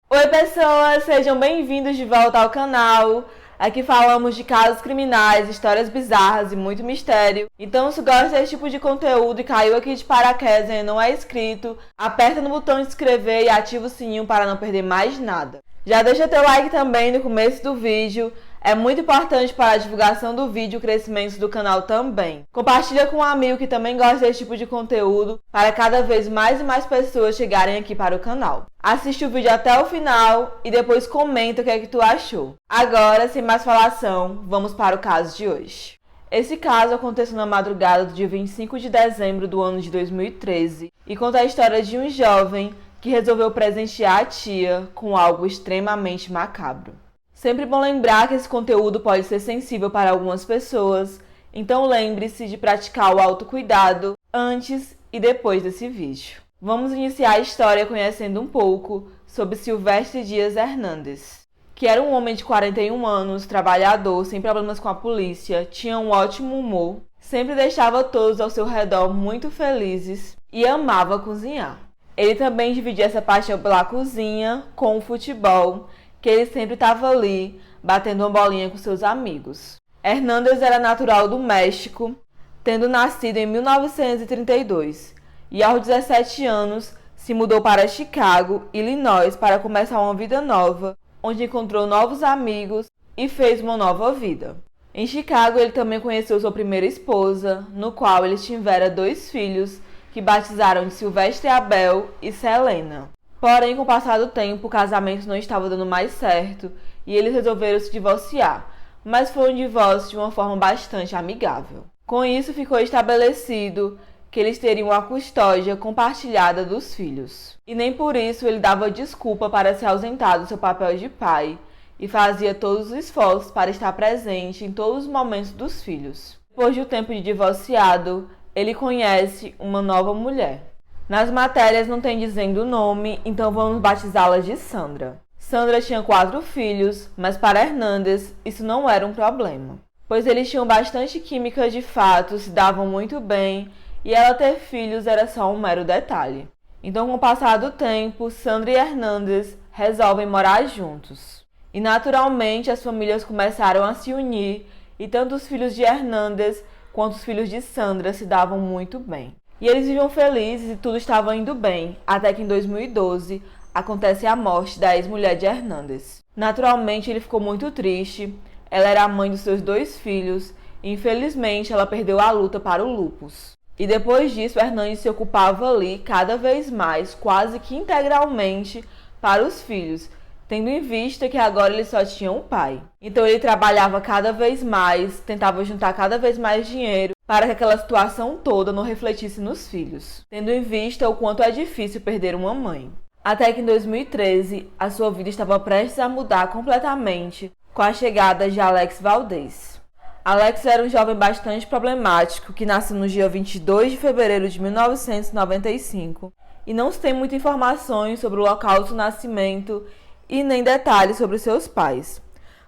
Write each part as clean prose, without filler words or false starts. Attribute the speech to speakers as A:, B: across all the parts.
A: Oi pessoas, sejam bem-vindos de volta ao canal. Aqui falamos de casos criminais, histórias bizarras e muito mistério. Então se gosta desse tipo de conteúdo e caiu aqui de paraquedas e não é inscrito, aperta no botão de se inscrever e ativa o sininho para não perder mais nada. Já deixa teu like também no começo do vídeo, é muito importante para a divulgação do vídeo e o crescimento do canal também. Compartilha com um amigo que também gosta desse tipo de conteúdo para cada vez mais e mais pessoas chegarem aqui para o canal. Assiste o vídeo até o final e depois comenta o que é que tu achou. Agora, sem mais falação, vamos para o caso de hoje. Esse caso aconteceu na madrugada do dia 25 de dezembro do ano de 2013 e conta a história de um jovem que resolveu presentear a tia com algo extremamente macabro. Sempre bom lembrar que esse conteúdo pode ser sensível para algumas pessoas, então lembre-se de praticar o autocuidado antes e depois desse vídeo. Vamos iniciar a história conhecendo um pouco sobre Silvestre Dias Hernandes, que era um homem de 41 anos, trabalhador, sem problemas com a polícia, tinha um ótimo humor, sempre deixava todos ao seu redor muito felizes e amava cozinhar. Ele também dividia essa paixão pela cozinha com o futebol, que ele sempre estava ali, batendo uma bolinha com seus amigos. Hernandes era natural do México, tendo nascido em 1932, e aos 17 anos se mudou para Chicago, Illinois, para começar uma vida nova, onde encontrou novos amigos e fez uma nova vida. Em Chicago, ele também conheceu sua primeira esposa, no qual eles tiveram 2 filhos, que batizaram de Silvestre Abel e Selena. Porém, com o passar do tempo, o casamento não estava dando mais certo e eles resolveram se divorciar, mas foi um divórcio de uma forma bastante amigável. Com isso, ficou estabelecido que eles teriam a custódia compartilhada dos filhos. E nem por isso ele dava desculpa para se ausentar do seu papel de pai e fazia todos os esforços para estar presente em todos os momentos dos filhos. Depois de um tempo de divorciado, ele conhece uma nova mulher. Nas matérias não tem dizendo o nome, então vamos batizá-la de Sandra. Sandra tinha 4 filhos, mas para Hernandes isso não era um problema, pois eles tinham bastante química de fato, se davam muito bem e ela ter filhos era só um mero detalhe. Então, com o passar do tempo, Sandra e Hernandes resolvem morar juntos. E naturalmente as famílias começaram a se unir e tanto os filhos de Hernandes quanto os filhos de Sandra se davam muito bem. E eles viviam felizes e tudo estava indo bem, até que em 2012 acontece a morte da ex-mulher de Hernandes. Naturalmente ele ficou muito triste, ela era a mãe dos seus 2 filhos e infelizmente ela perdeu a luta para o lúpus. E depois disso Hernandes se ocupava ali cada vez mais, quase que integralmente, para os filhos, tendo em vista que agora ele só tinha um pai. Então ele trabalhava cada vez mais, tentava juntar cada vez mais dinheiro para que aquela situação toda não refletisse nos filhos, tendo em vista o quanto é difícil perder uma mãe. Até que em 2013, a sua vida estava prestes a mudar completamente com a chegada de Alex Valdez. Alex era um jovem bastante problemático que nasceu no dia 22 de fevereiro de 1995 e não se tem muitas informações sobre o local do seu nascimento e nem detalhes sobre seus pais.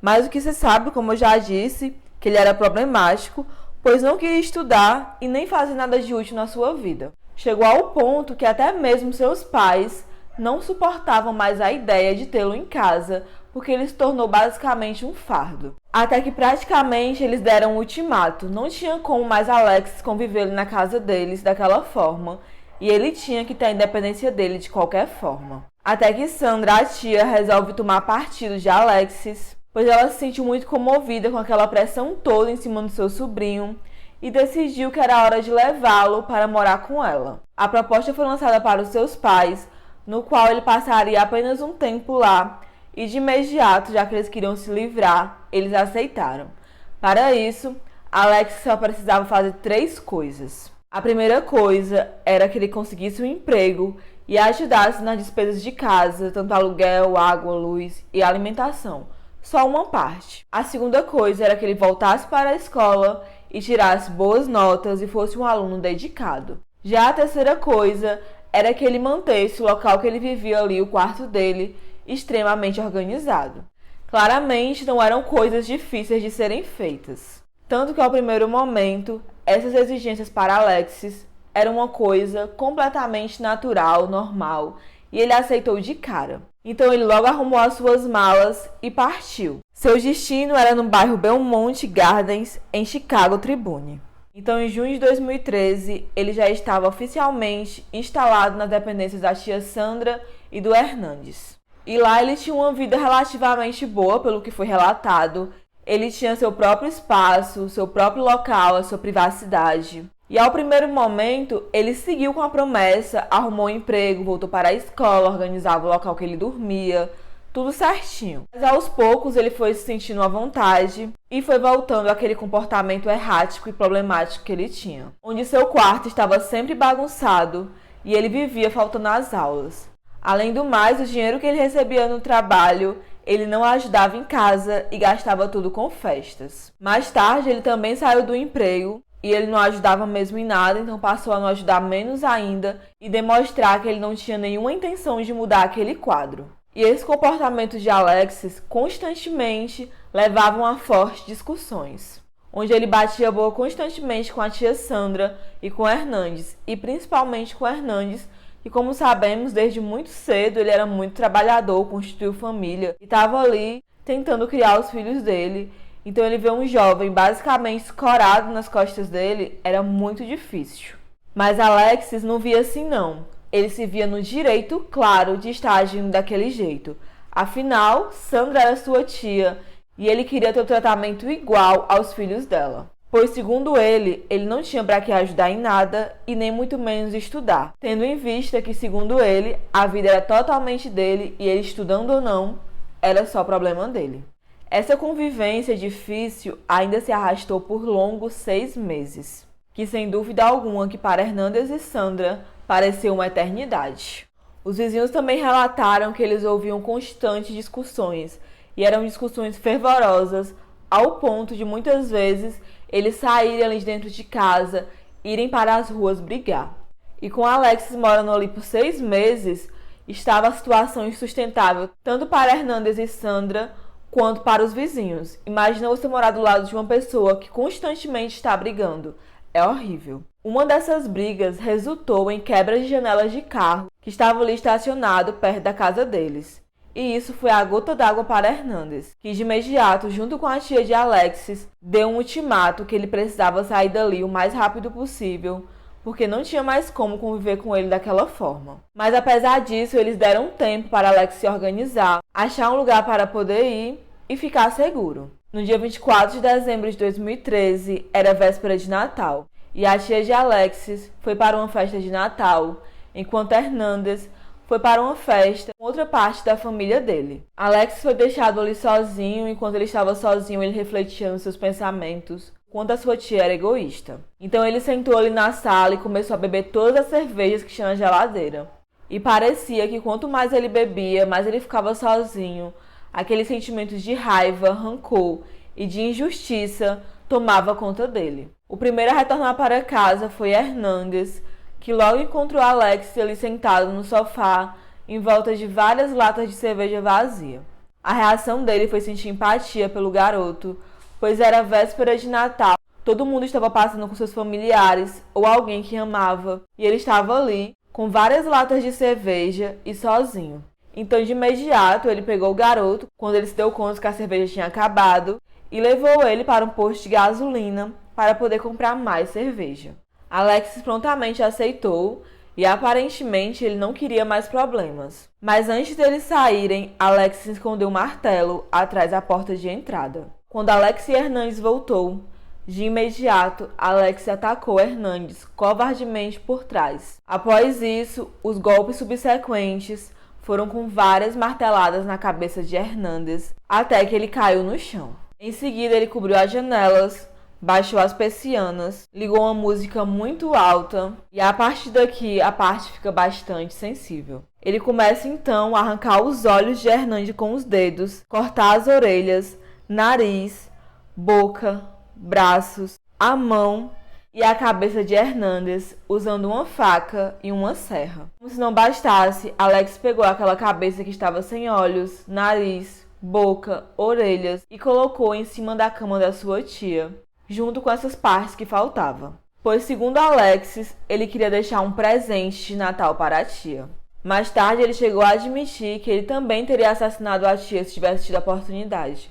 A: Mas o que se sabe, como eu já disse, que ele era problemático, pois não queria estudar e nem fazer nada de útil na sua vida. Chegou ao ponto que até mesmo seus pais não suportavam mais a ideia de tê-lo em casa, porque ele se tornou basicamente um fardo. Até que praticamente eles deram um ultimato, não tinha como mais Alex conviver na casa deles daquela forma, e ele tinha que ter a independência dele de qualquer forma. Até que Sandra, a tia, resolve tomar partido de Alexis, pois ela se sentiu muito comovida com aquela pressão toda em cima do seu sobrinho e decidiu que era hora de levá-lo para morar com ela. A proposta foi lançada para os seus pais, no qual ele passaria apenas um tempo lá e de imediato, já que eles queriam se livrar, eles aceitaram. Para isso, Alex só precisava fazer 3 coisas. A primeira coisa era que ele conseguisse um emprego e ajudasse nas despesas de casa, tanto aluguel, água, luz e alimentação. Só uma parte. A segunda coisa era que ele voltasse para a escola e tirasse boas notas e fosse um aluno dedicado. Já a terceira coisa era que ele mantesse o local que ele vivia ali, o quarto dele, extremamente organizado. Claramente não eram coisas difíceis de serem feitas. Tanto que ao primeiro momento, essas exigências para Alexis eram uma coisa completamente natural, normal, e ele aceitou de cara. Então ele logo arrumou as suas malas e partiu. Seu destino era no bairro Belmont Gardens, em Chicago Tribune. Então, em junho de 2013, ele já estava oficialmente instalado nas dependências da tia Sandra e do Hernandes. E lá ele tinha uma vida relativamente boa, pelo que foi relatado. Ele tinha seu próprio espaço, seu próprio local, a sua privacidade. E ao primeiro momento, ele seguiu com a promessa, arrumou um emprego, voltou para a escola, organizava o local que ele dormia, tudo certinho. Mas aos poucos ele foi se sentindo à vontade e foi voltando àquele comportamento errático e problemático que ele tinha, onde seu quarto estava sempre bagunçado e ele vivia faltando às aulas. Além do mais, o dinheiro que ele recebia no trabalho, ele não ajudava em casa e gastava tudo com festas. Mais tarde, ele também saiu do emprego e ele não ajudava mesmo em nada, então passou a não ajudar menos ainda e demonstrar que ele não tinha nenhuma intenção de mudar aquele quadro. E esse comportamento de Alexis constantemente levavam a fortes discussões, onde ele batia boca constantemente com a tia Sandra e com Hernandes, e principalmente com Hernandes, que, como sabemos, desde muito cedo ele era muito trabalhador, constituiu família e estava ali tentando criar os filhos dele. Então ele vê um jovem basicamente escorado nas costas dele, era muito difícil. Mas Alexis não via assim não. Ele se via no direito, claro, de estar agindo daquele jeito. Afinal, Sandra era sua tia e ele queria ter o tratamento igual aos filhos dela. Pois, segundo ele não tinha para que ajudar em nada e nem muito menos estudar. Tendo em vista que, segundo ele, a vida era totalmente dele e ele, estudando ou não, era só problema dele. Essa convivência difícil ainda se arrastou por longos 6 meses, que sem dúvida alguma que para Hernandes e Sandra pareceu uma eternidade. Os vizinhos também relataram que eles ouviam constantes discussões, e eram discussões fervorosas, ao ponto de muitas vezes eles saírem ali de dentro de casa, irem para as ruas brigar. E com Alexis morando ali por 6 meses, estava a situação insustentável, tanto para Hernandes e Sandra, quanto para os vizinhos. Imagina você morar do lado de uma pessoa que constantemente está brigando. É horrível. Uma dessas brigas resultou em quebra de janelas de carro que estava ali estacionado perto da casa deles. E isso foi a gota d'água para Hernandes, que de imediato, junto com a tia de Alexis, deu um ultimato que ele precisava sair dali o mais rápido possível, porque não tinha mais como conviver com ele daquela forma. Mas apesar disso, eles deram tempo para Alexis se organizar, achar um lugar para poder ir e ficar seguro. No dia 24 de dezembro de 2013, era véspera de Natal, e a tia de Alexis foi para uma festa de Natal, enquanto Hernandes foi para uma festa com outra parte da família dele. Alexis foi deixado ali sozinho, enquanto ele estava sozinho, ele refletia nos seus pensamentos, quanto a sua tia era egoísta. Então ele sentou ali na sala e começou a beber todas as cervejas que tinha na geladeira. E parecia que quanto mais ele bebia, mais ele ficava sozinho. Aqueles sentimentos de raiva, rancor e de injustiça tomava conta dele. O primeiro a retornar para casa foi Hernandes, que logo encontrou Alexis ali sentado no sofá, em volta de várias latas de cerveja vazia. A reação dele foi sentir empatia pelo garoto, pois era véspera de Natal, todo mundo estava passando com seus familiares ou alguém que amava, e ele estava ali, com várias latas de cerveja e sozinho. Então, de imediato, ele pegou o garoto, quando ele se deu conta que a cerveja tinha acabado, e levou ele para um posto de gasolina para poder comprar mais cerveja. Alexis prontamente aceitou e aparentemente ele não queria mais problemas. Mas antes deles saírem, Alexis escondeu um martelo atrás da porta de entrada. Quando Alexis Hernandes voltou, de imediato, Alexis atacou Hernandes covardemente por trás. Após isso, os golpes subsequentes foram com várias marteladas na cabeça de Hernandes, até que ele caiu no chão. Em seguida, ele cobriu as janelas, baixou as persianas, ligou uma música muito alta e a partir daqui a parte fica bastante sensível. Ele começa então a arrancar os olhos de Hernandes com os dedos, cortar as orelhas, nariz, boca, braços, a mão e a cabeça de Hernandes usando uma faca e uma serra. Como se não bastasse, Alex pegou aquela cabeça que estava sem olhos, nariz, boca, orelhas e colocou em cima da cama da sua tia, junto com essas partes que faltavam. Pois, segundo Alexis, ele queria deixar um presente de Natal para a tia. Mais tarde, ele chegou a admitir que ele também teria assassinado a tia se tivesse tido a oportunidade,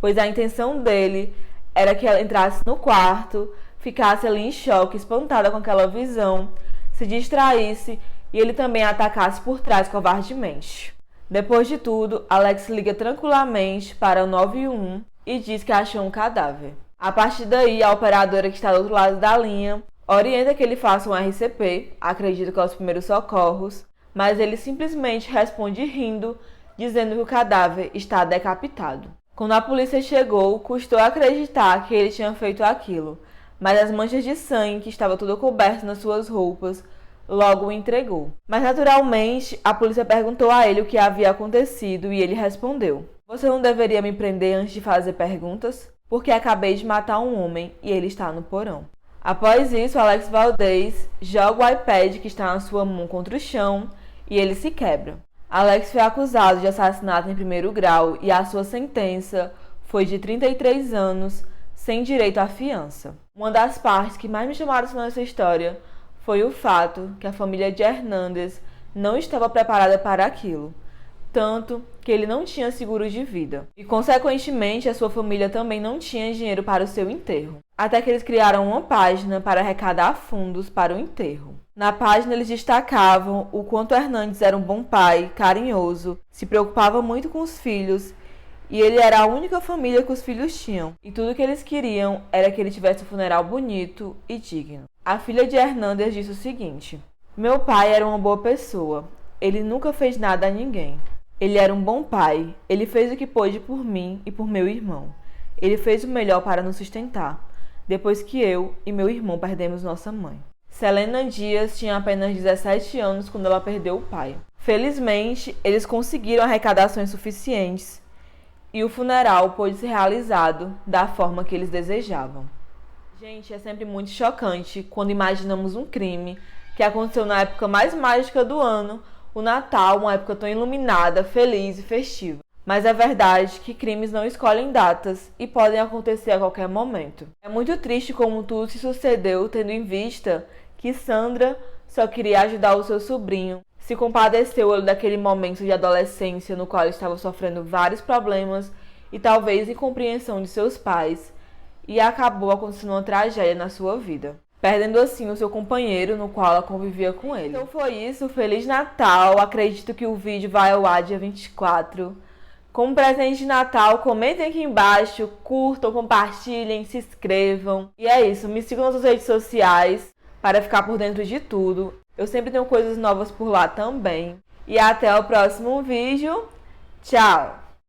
A: pois a intenção dele era que ela entrasse no quarto, ficasse ali em choque, espantada com aquela visão, se distraísse e ele também a atacasse por trás covardemente. Depois de tudo, Alex liga tranquilamente para o 911 e diz que achou um cadáver. A partir daí, a operadora que está do outro lado da linha orienta que ele faça um RCP, acredito que é os primeiros socorros, mas ele simplesmente responde rindo, dizendo que o cadáver está decapitado. Quando a polícia chegou, custou acreditar que ele tinha feito aquilo, mas as manchas de sangue que estavam tudo coberto nas suas roupas logo o entregou. Mas naturalmente, a polícia perguntou a ele o que havia acontecido e ele respondeu: "Você não deveria me prender antes de fazer perguntas? Porque acabei de matar um homem e ele está no porão." Após isso, Alex Valdez joga o iPad que está na sua mão contra o chão e ele se quebra. Alex foi acusado de assassinato em primeiro grau e a sua sentença foi de 33 anos, sem direito à fiança. Uma das partes que mais me chamaram a atenção nessa história foi o fato que a família de Hernandez não estava preparada para aquilo, tanto que ele não tinha seguro de vida. E, consequentemente, a sua família também não tinha dinheiro para o seu enterro. Até que eles criaram uma página para arrecadar fundos para o enterro. Na página, eles destacavam o quanto Hernandez era um bom pai, carinhoso, se preocupava muito com os filhos e ele era a única família que os filhos tinham. E tudo que eles queriam era que ele tivesse um funeral bonito e digno. A filha de Hernandez disse o seguinte: "Meu pai era uma boa pessoa. Ele nunca fez nada a ninguém. Ele era um bom pai. Ele fez o que pôde por mim e por meu irmão. Ele fez o melhor para nos sustentar, depois que eu e meu irmão perdemos nossa mãe." Selena Dias tinha apenas 17 anos quando ela perdeu o pai. Felizmente, eles conseguiram arrecadações suficientes e o funeral pôde ser realizado da forma que eles desejavam. Gente, é sempre muito chocante quando imaginamos um crime que aconteceu na época mais mágica do ano, o Natal, uma época tão iluminada, feliz e festiva. Mas é verdade que crimes não escolhem datas e podem acontecer a qualquer momento. É muito triste como tudo se sucedeu, tendo em vista que Sandra só queria ajudar o seu sobrinho, se compadeceu daquele momento de adolescência no qual ele estava sofrendo vários problemas e talvez incompreensão de seus pais, e acabou acontecendo uma tragédia na sua vida, perdendo assim o seu companheiro no qual ela convivia com ele. Então foi isso, Feliz Natal, acredito que o vídeo vai ao ar dia 24. Como presente de Natal, comentem aqui embaixo, curtam, compartilhem, se inscrevam. E é isso, me sigam nas redes sociais para ficar por dentro de tudo. Eu sempre tenho coisas novas por lá também. E até o próximo vídeo. Tchau!